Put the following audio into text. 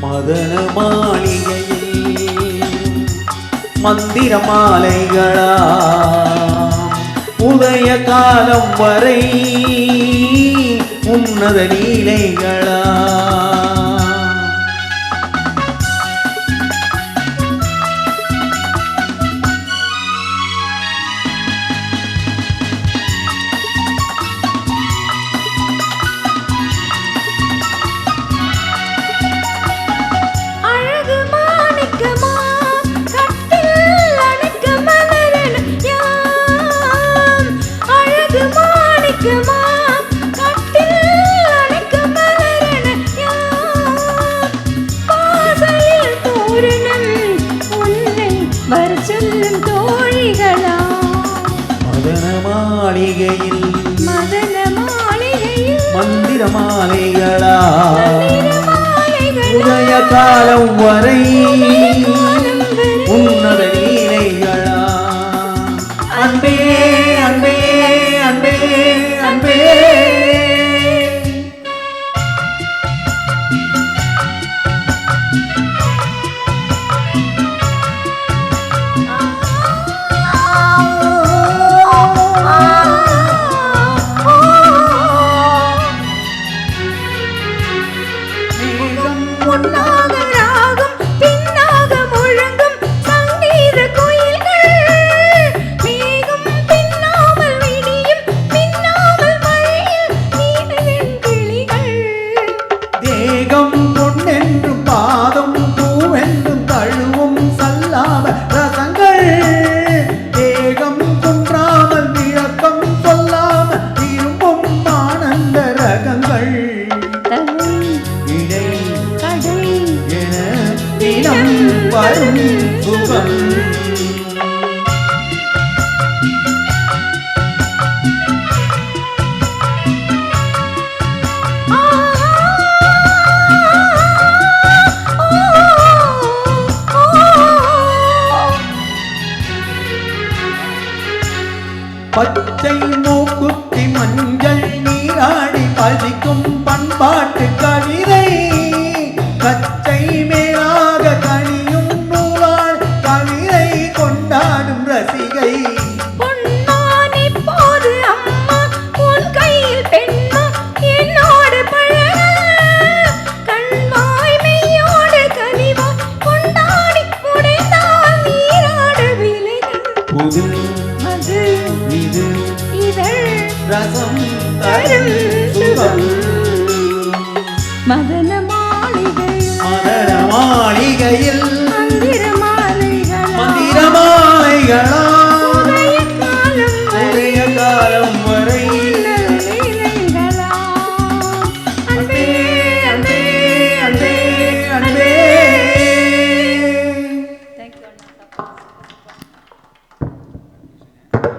மதன மாளிகையில் மந்திர மாலைகளா உதய காலம் வரை உன்னத லீலைகளா மதன மாளிகையில் மந்திர மாலைகளா உதய காலம் வரை உன்னத லீலைகளா அன்பே அன்பே அன்பே அன்பே முன்னாக ராகம் பின்னாக முழங்கும் சங்கீத கோயில்கள் மேகம் பின்னாமல் விடியும் பின்னாமல் மழையில் நீரின் கிளிகள் தேகம் பொன்னென்றும் பாதம் பூவென்றும் தழுவும் சல்லாப ரசங்கள் தேகம் குன்றாமல் விளக்கம் சொல்லாமல் விரும்பும் ஆனந்த ரகங்கள் தினம் வரும் சுகம் பச்சை மூக்குத்தி மஞ்சள் நீராடி பதிக்கும் பண்பாட்டு கவிதை கச்சை மேலாக கனியும் நூலாள் கவிதை கொண்டாடும் ரசிகை பொன்னானி போது அம்மா உன் கையில் பெண்ணா என்னோடு பழக கண்வாய் மெய்யோடு கனிவா கொண்டாடி உடைந்தால் நீராட விலைகள் புது அது இது இதழ் ரசம் தரும் சுகம் மதன மாளிகையில் மந்திர மாலைகளா மந்திர மாலைகளா உதய காலம் உதய காலம்